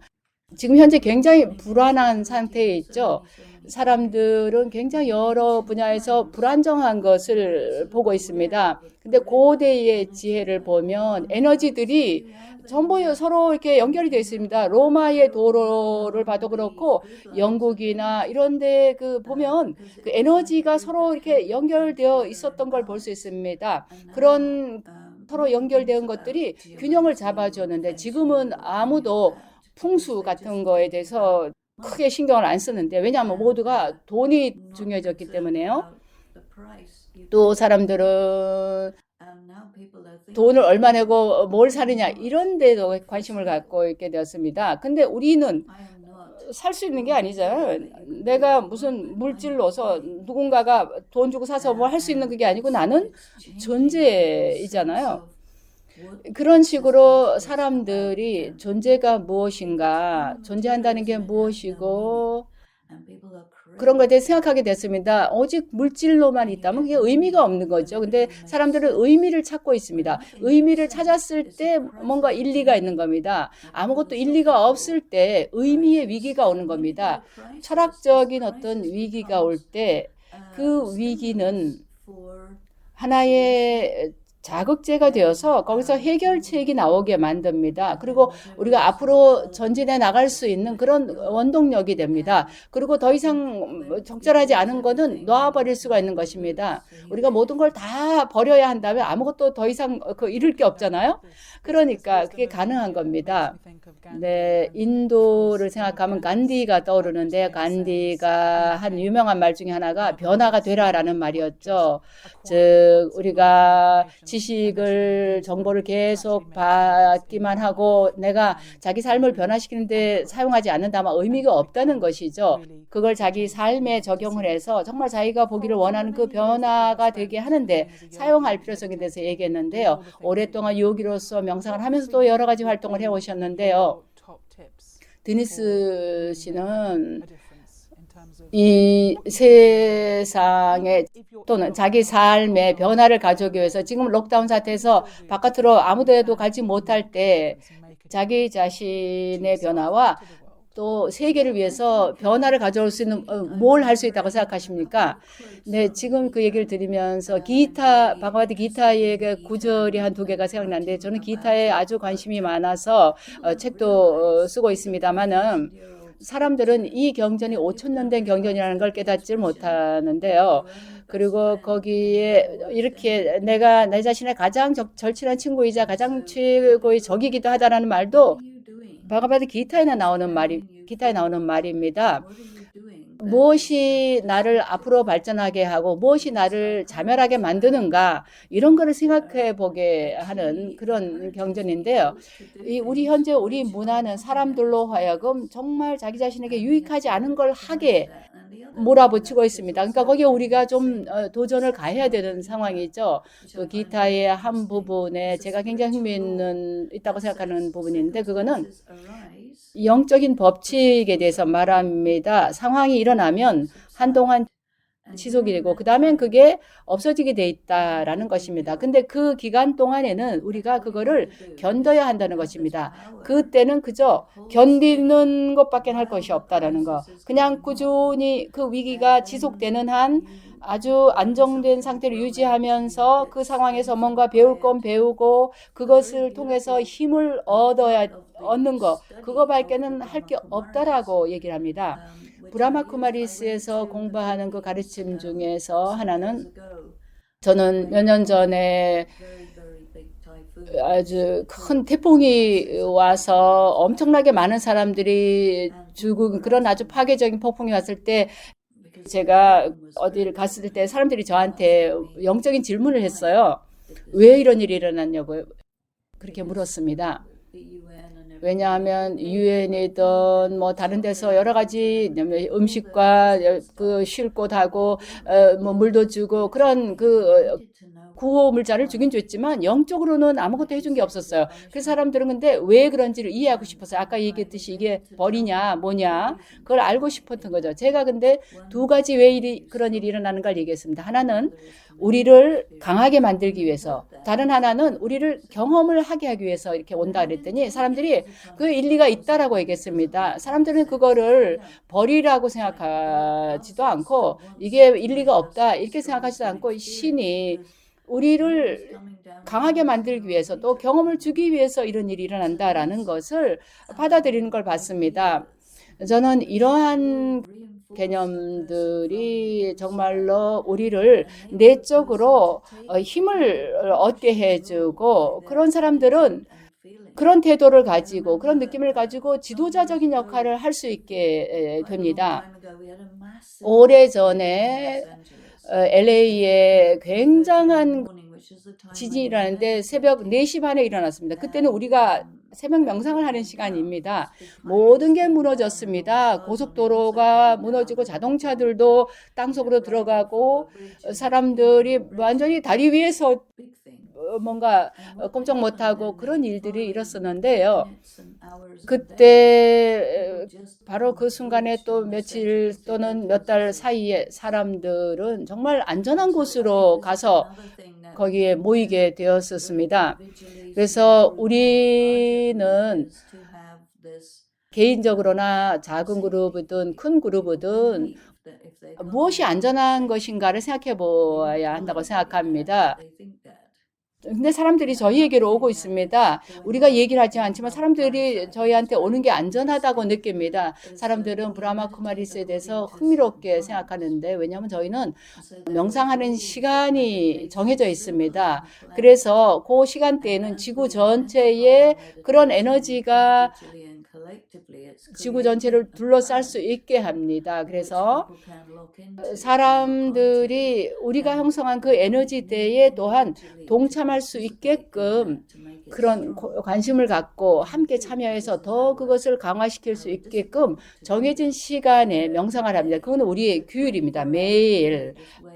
지금 현재 굉장히 불안한 상태에 있죠. 사람들은 굉장히 여러 분야에서 불안정한 것을 보고 있습니다. 근데 고대의 지혜를 보면 에너지들이 전부 서로 이렇게 연결이 되어 있습니다. 로마의 도로를 봐도 그렇고 영국이나 이런데 그 보면 그 에너지가 서로 이렇게 연결되어 있었던 걸 볼 수 있습니다. 그런 서로 연결된 것들이 균형을 잡아줬는데 지금은 아무도 풍수 같은 거에 대해서 크게 신경을 안 쓰는데 왜냐하면 모두가 돈이 중요해졌기 때문에요. 또 사람들은 돈을 얼마 내고 뭘 사느냐 이런 데도 관심을 갖고 있게 되었습니다. 근데 우리는 살 수 있는 게 아니잖아요. 내가 무슨 물질로서 누군가가 돈 주고 사서 뭘 할 수 있는 그게 아니고 나는 존재이잖아요. 그런 식으로 사람들이 존재가 무엇인가, 존재한다는 게 무엇이고 그런 것에 대해 생각하게 됐습니다. 오직 물질로만 있다면 그게 의미가 없는 거죠. 근데 사람들은 의미를 찾고 있습니다. 의미를 찾았을 때 뭔가 일리가 있는 겁니다. 아무것도 일리가 없을 때 의미의 위기가 오는 겁니다. 철학적인 어떤 위기가 올 때 그 위기는 하나의 자극제가 되어서 거기서 해결책이 나오게 만듭니다. 그리고 우리가 앞으로 전진해 나갈 수 있는 그런 원동력이 됩니다. 그리고 더 이상 적절하지 않은 것은 놔버릴 수가 있는 것입니다. 우리가 모든 걸 다 버려야 한다면 아무것도 더 이상 잃을 게 없잖아요. 그러니까 그게 가능한 겁니다. 네, 인도를 생각하면 간디가 떠오르는데 간디가 한 유명한 말 중에 하나가 변화가 되라라는 말이었죠. 즉 우리가 지식을, 정보를 계속 받기만 하고 내가 자기 삶을 변화시키는데 사용하지 않는다면 의미가 없다는 것이죠. 그걸 자기 삶에 적용을 해서 정말 자기가 보기를 원하는 그 변화가 되게 하는데 사용할 필요성에 대해서 얘기했는데요. 오랫동안 요기로서 명상을 하면서도 여러 가지 활동을 해오셨는데요. 드니스 씨는 이 세상에 또는 자기 삶의 변화를 가져오기 위해서 지금 록다운 사태에서 바깥으로 아무데도 가지 못할 때 자기 자신의 변화와 또 세계를 위해서 변화를 가져올 수 있는 뭘 할 수 있다고 생각하십니까? 네, 지금 그 얘기를 들으면서 바가바드 기타의 구절이 한 두 개가 생각나는데 저는 기타에 아주 관심이 많아서 책도 쓰고 있습니다만은 사람들은 이 경전이 5,000년 된 경전이라는 걸 깨닫지 못하는데요. 그리고 거기에 이렇게 내가 내 자신의 가장 절친한 친구이자 가장 최고의 적이기도 하다라는 말도 바가바드 기타에 나오는 말입니다. 무엇이 나를 앞으로 발전하게 하고 무엇이 나를 자멸하게 만드는가 이런 거를 생각해 보게 하는 그런 경전인데요. 우리 문화는 사람들로 하여금 정말 자기 자신에게 유익하지 않은 걸 하게 몰아붙이고 있습니다. 그러니까 거기에 우리가 좀 도전을 가해야 되는 상황이죠. 그 기타의 한 부분에 제가 굉장히 있다고 생각하는 부분인데 그거는 영적인 법칙에 대해서 말합니다. 상황이 일어나면 한동안 지속이 되고 그 다음엔 그게 없어지게 돼 있다라는 것입니다. 근데 그 기간 동안에는 우리가 그거를 견뎌야 한다는 것입니다. 그때는 그저 견디는 것밖에 할 것이 없다라는 거. 그냥 꾸준히 그 위기가 지속되는 한 아주 안정된 상태를 유지하면서 그 상황에서 뭔가 배울 건 배우고 그것을 통해서 힘을 얻는 거 그거밖에는 할 게 없다라고 얘기를 합니다. 브라마 쿠마리스에서 공부하는 그 가르침 중에서 하나는 저는 몇 년 전에 아주 큰 태풍이 와서 엄청나게 많은 사람들이 죽은 그런 아주 파괴적인 폭풍이 왔을 때 제가 어디를 갔을 때 사람들이 저한테 영적인 질문을 했어요. 왜 이런 일이 일어났냐고요. 그렇게 물었습니다. 왜냐하면 유엔이든 뭐 다른 데서 여러 가지 음식과 그 쉴 곳하고 뭐 물도 주고 그런 그 구호 물자를 주긴 줬지만 영적으로는 아무것도 해준 게 없었어요. 그래서 사람들은 근데 왜 그런지를 이해하고 싶었어요. 아까 얘기했듯이 이게 벌이냐 뭐냐 그걸 알고 싶었던 거죠. 제가 근데 두 가지 왜 그런 일이 일어나는가를 얘기했습니다. 하나는 우리를 강하게 만들기 위해서, 다른 하나는 우리를 경험을 하게 하기 위해서 이렇게 온다 그랬더니 사람들이 그 일리가 있다라고 얘기했습니다. 사람들은 그거를 벌이라고 생각하지도 않고 이게 일리가 없다 이렇게 생각하지도 않고 신이 우리를 강하게 만들기 위해서 또 경험을 주기 위해서 이런 일이 일어난다라는 것을 받아들이는 걸 봤습니다. 저는 이러한 개념들이 정말로 우리를 내적으로 힘을 얻게 해주고 그런 사람들은 그런 태도를 가지고 그런 느낌을 가지고 지도자적인 역할을 할 수 있게 됩니다. 오래전에 LA에 굉장한 지진이 일어났는데 새벽 4시 반에 일어났습니다. 그때는 우리가 새벽 명상을 하는 시간입니다. 모든 게 무너졌습니다. 고속도로가 무너지고 자동차들도 땅속으로 들어가고 사람들이 완전히 다리 위에서 뭔가 꼼짝 못하고 그런 일들이 일었었는데요. 그때 바로 그 순간에 또 며칠 또는 몇 달 사이에 사람들은 정말 안전한 곳으로 가서 거기에 모이게 되었었습니다. 그래서 우리는 개인적으로나 작은 그룹이든 큰 그룹이든 무엇이 안전한 것인가를 생각해 보아야 한다고 생각합니다. 근데 사람들이 저희에게로 오고 있습니다. 우리가 얘기를 하지 않지만 사람들이 저희한테 오는 게 안전하다고 느낍니다. 사람들은 브라마 쿠마리스에 대해서 흥미롭게 생각하는데 왜냐하면 저희는 명상하는 시간이 정해져 있습니다. 그래서 그 시간대에는 지구 전체에 그런 에너지가 지구 전체를 둘러쌀 수 있게 합니다. 그래서 사람들이 우리가 형성한 그 에너지대에 또한 동참할 수 있게끔 그런 관심을 갖고 함께 참여해서 더 그것을 강화시킬 수 있게끔 정해진 시간에 명상을 합니다. 그건 우리의 규율입니다. 매일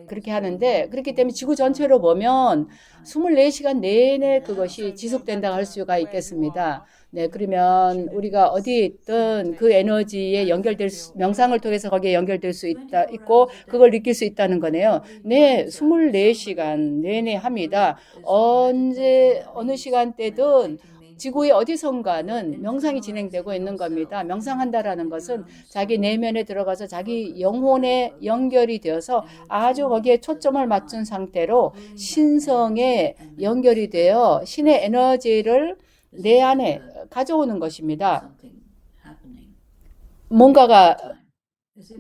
그렇게 하는데, 그렇기 때문에 지구 전체로 보면 24시간 내내 그것이 지속된다고 할 수가 있겠습니다. 네, 그러면 우리가 어디 있든 그 에너지에 명상을 통해서 거기에 연결될 수 있고, 그걸 느낄 수 있다는 거네요. 네, 24시간 내내 합니다. 어느 시간대든 지구의 어디선가는 명상이 진행되고 있는 겁니다. 명상한다라는 것은 자기 내면에 들어가서 자기 영혼에 연결이 되어서 아주 거기에 초점을 맞춘 상태로 신성에 연결이 되어 신의 에너지를 내 안에 가져오는 것입니다. 뭔가가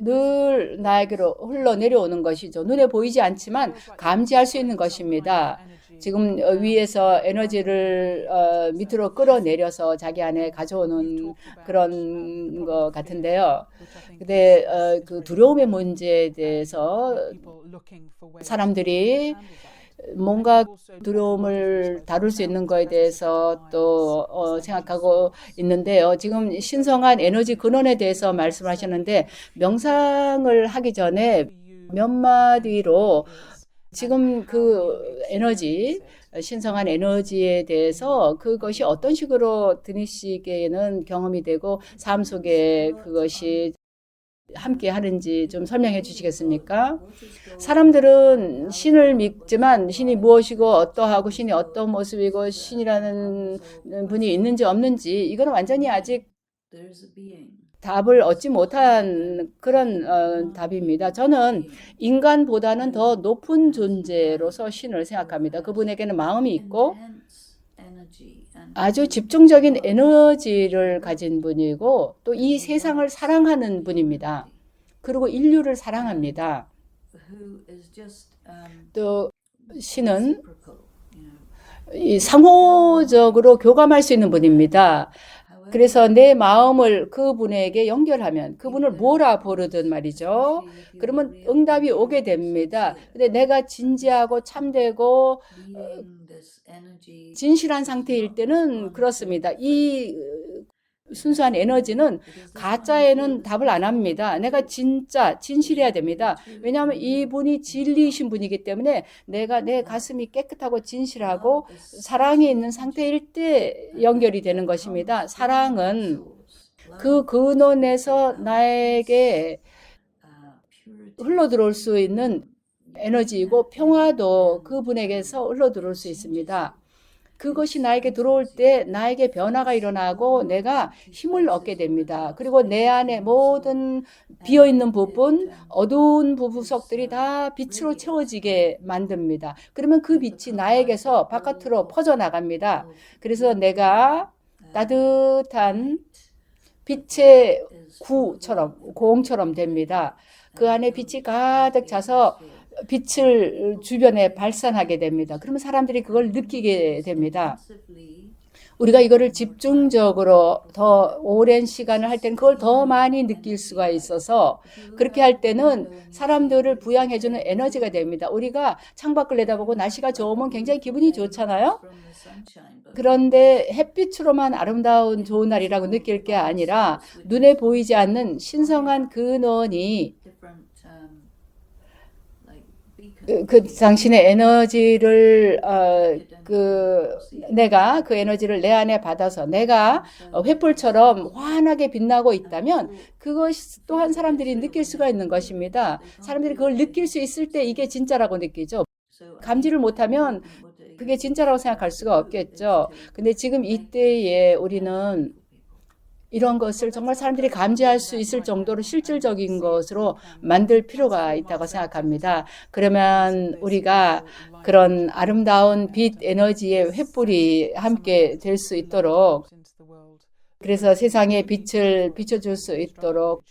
늘 나에게로 흘러내려오는 것이죠. 눈에 보이지 않지만 감지할 수 있는 것입니다. 지금 위에서 에너지를 밑으로 끌어내려서 자기 안에 가져오는 그런 것 같은데요. 근데 그 두려움의 문제에 대해서 사람들이 뭔가 두려움을 다룰 수 있는 것에 대해서 또 생각하고 있는데요. 지금 신성한 에너지 근원에 대해서 말씀하셨는데, 명상을 하기 전에 몇 마디로 지금 그 에너지, 신성한 에너지에 대해서 그것이 어떤 식으로 드니시기에는 경험이 되고 삶 속에 그것이 함께 하는지 좀 설명해 주시겠습니까? 사람들은 신을 믿지만 신이 무엇이고 어떠하고 신이 어떤 모습이고 신이라는 분이 있는지 없는지 이거는 완전히 아직 답을 얻지 못한 그런 답입니다. 저는 인간보다는 더 높은 존재로서 신을 생각합니다. 그분에게는 마음이 있고 아주 집중적인 에너지를 가진 분이고 또 이 세상을 사랑하는 분입니다. 그리고 인류를 사랑합니다. 또 신은 이 상호적으로 교감할 수 있는 분입니다. 그래서 내 마음을 그분에게 연결하면 그분을 뭐라 부르든 말이죠. 그러면 응답이 오게 됩니다. 근데 내가 진지하고 참되고 진실한 상태일 때는 그렇습니다. 이 순수한 에너지는 가짜에는 답을 안 합니다. 내가 진짜 진실해야 됩니다. 왜냐하면 이분이 진리이신 분이기 때문에 내가 내 가슴이 깨끗하고 진실하고 사랑이 있는 상태일 때 연결이 되는 것입니다. 사랑은 그 근원에서 나에게 흘러들어올 수 있는 에너지이고 평화도 그분에게서 흘러들어올 수 있습니다. 그것이 나에게 들어올 때 나에게 변화가 일어나고 내가 힘을 얻게 됩니다. 그리고 내 안에 모든 비어있는 부분, 어두운 부분석들이 다 빛으로 채워지게 만듭니다. 그러면 그 빛이 나에게서 바깥으로 퍼져나갑니다. 그래서 내가 따뜻한 빛의 공처럼 됩니다. 그 안에 빛이 가득 차서 빛을 주변에 발산하게 됩니다. 그러면 사람들이 그걸 느끼게 됩니다. 우리가 이거를 집중적으로 더 오랜 시간을 할 때는 그걸 더 많이 느낄 수가 있어서 그렇게 할 때는 사람들을 부양해주는 에너지가 됩니다. 우리가 창밖을 내다보고 날씨가 좋으면 굉장히 기분이 좋잖아요. 그런데 햇빛으로만 아름다운 좋은 날이라고 느낄 게 아니라 눈에 보이지 않는 신성한 근원이 그 당신의 에너지를 내가 그 에너지를 내 안에 받아서 내가 횃불처럼 환하게 빛나고 있다면 그것 또한 사람들이 느낄 수가 있는 것입니다. 사람들이 그걸 느낄 수 있을 때 이게 진짜라고 느끼죠. 감지를 못하면 그게 진짜라고 생각할 수가 없겠죠. 근데 지금 이때에 우리는 이런 것을 정말 사람들이 감지할 수 있을 정도로 실질적인 것으로 만들 필요가 있다고 생각합니다. 그러면 우리가 그런 아름다운 빛 에너지의 횃불이 함께 될 수 있도록, 그래서 세상에 빛을 비춰줄 수 있도록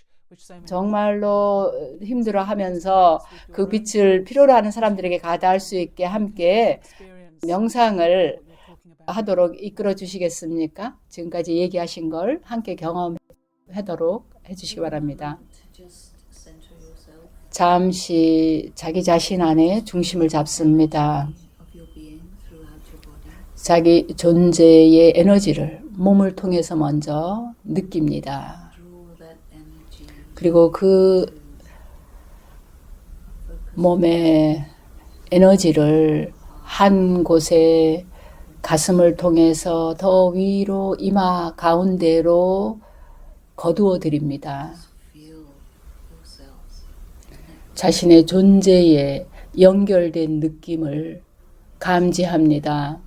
정말로 힘들어하면서 그 빛을 필요로 하는 사람들에게 가다할 수 있게 함께 명상을 하도록 이끌어 주시겠습니까? 지금까지 얘기하신 걸 함께 경험하도록 해주시기 바랍니다. 잠시 자기 자신 안에 중심을 잡습니다. 자기 존재의 에너지를 몸을 통해서 먼저 느낍니다. 그리고 그 몸의 에너지를 한 곳에 가슴을 통해서 더 위로 이마 가운데로 거두어 드립니다. 자신의 존재에 연결된 느낌을 감지합니다.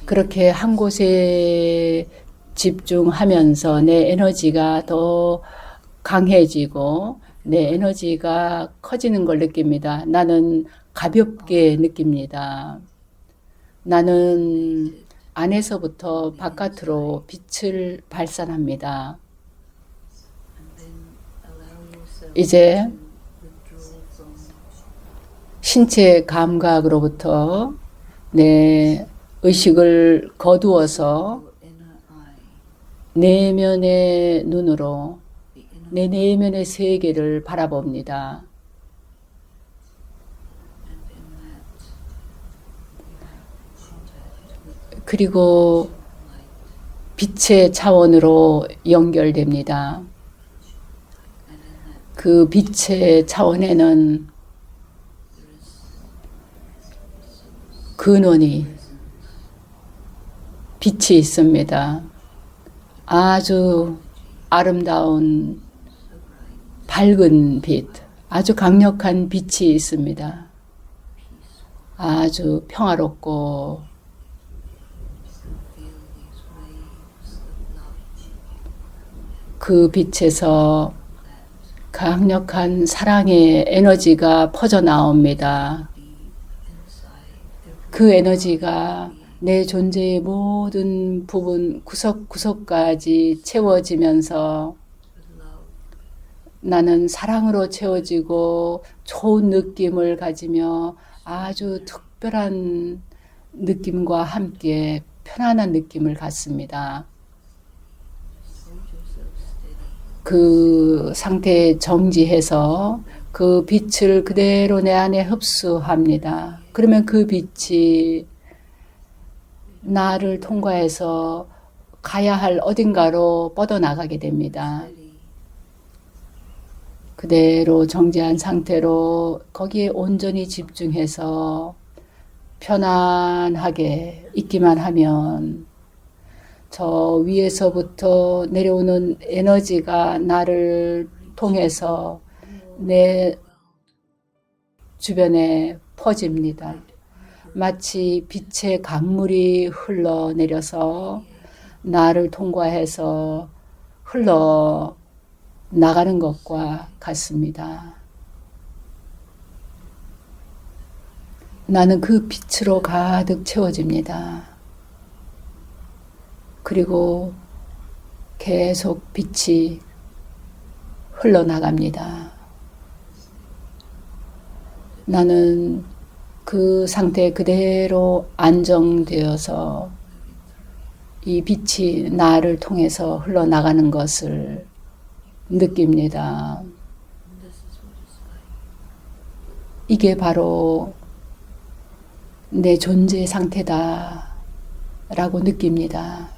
그렇게 한 곳에 집중하면서 내 에너지가 더 강해지고 내 에너지가 커지는 걸 느낍니다. 나는 가볍게 느낍니다. 나는 안에서부터 바깥으로 빛을 발산합니다. 이제 신체 감각으로부터 내 의식을 거두어서 내면의 눈으로 내 내면의 세계를 바라봅니다. 그리고 빛의 차원으로 연결됩니다. 그 빛의 차원에는 근원이 빛이 있습니다. 아주 아름다운 밝은 빛, 아주 강력한 빛이 있습니다. 아주 평화롭고 그 빛에서 강력한 사랑의 에너지가 퍼져나옵니다. 그 에너지가 내 존재의 모든 부분 구석구석까지 채워지면서 나는 사랑으로 채워지고 좋은 느낌을 가지며 아주 특별한 느낌과 함께 편안한 느낌을 갖습니다. 그 상태에 정지해서 그 빛을 그대로 내 안에 흡수합니다. 그러면 그 빛이 나를 통과해서 가야 할 어딘가로 뻗어나가게 됩니다. 그대로 정지한 상태로 거기에 온전히 집중해서 편안하게 있기만 하면 저 위에서부터 내려오는 에너지가 나를 통해서 내 주변에 퍼집니다. 마치 빛의 강물이 흘러내려서 나를 통과해서 흘러 나가는 것과 같습니다. 나는 그 빛으로 가득 채워집니다. 그리고 계속 빛이 흘러나갑니다. 나는 그 상태 그대로 안정되어서 이 빛이 나를 통해서 흘러나가는 것을 느낍니다. 이게 바로 내 존재 상태다 라고 느낍니다.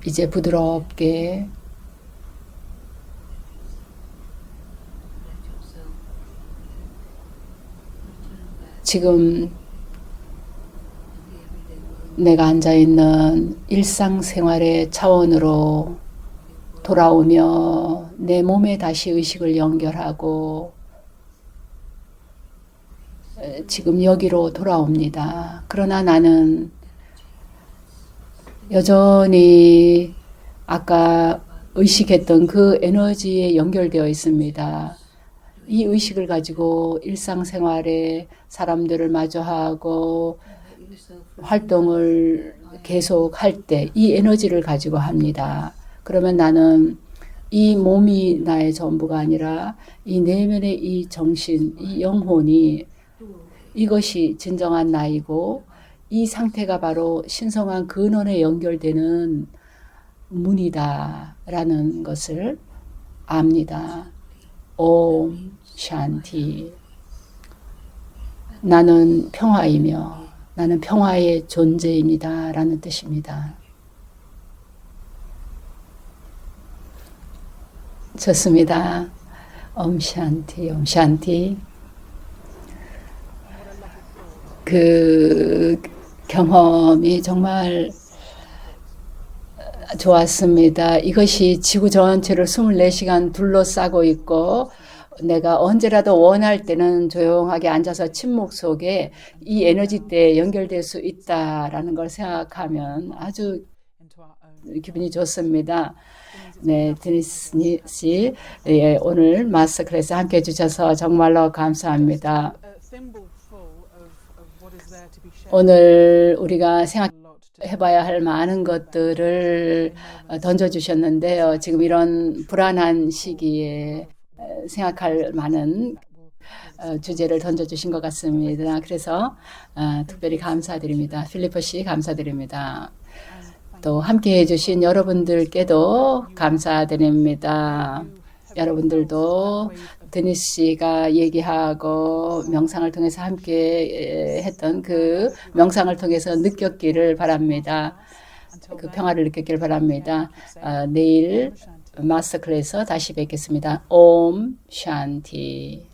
이제 부드럽게 지금 내가 앉아있는 일상생활의 차원으로 돌아오며 내 몸에 다시 의식을 연결하고 지금 여기로 돌아옵니다. 그러나 나는 여전히 아까 의식했던 그 에너지에 연결되어 있습니다. 이 의식을 가지고 일상생활에 사람들을 마주하고 활동을 계속 할 때 이 에너지를 가지고 합니다. 그러면 나는 이 몸이 나의 전부가 아니라 이 내면의 이 정신, 이 영혼이 이것이 진정한 나이고 이 상태가 바로 신성한 근원에 연결되는 문이다라는 것을 압니다. 옴 샨티. 나는 평화이며 나는 평화의 존재입니다 라는 뜻입니다. 좋습니다. 옴 샨티, 옴 샨티. 그 경험이 정말 좋았습니다. 이것이 지구 전체를 24시간 둘러싸고 있고 내가 언제라도 원할 때는 조용하게 앉아서 침묵 속에 이 에너지대에 연결될 수 있다라는 걸 생각하면 아주 기분이 좋습니다. 네, 드니스 씨, 예, 오늘 마스터 클래스 함께 해주셔서 정말로 감사합니다. 오늘 우리가 생각해봐야 할 많은 것들을 던져주셨는데요. 지금 이런 불안한 시기에 생각할 많은 주제를 던져주신 것 같습니다. 그래서 특별히 감사드립니다. 필리포 씨 감사드립니다. 또 함께 해주신 여러분들께도 감사드립니다. 여러분들도 드니스 씨가 얘기하고 명상을 통해서 함께 했던 그 명상을 통해서 느꼈기를 바랍니다. 그 평화를 느꼈기를 바랍니다. 내일 마스터 클래스 다시 뵙겠습니다. 옴 샨티.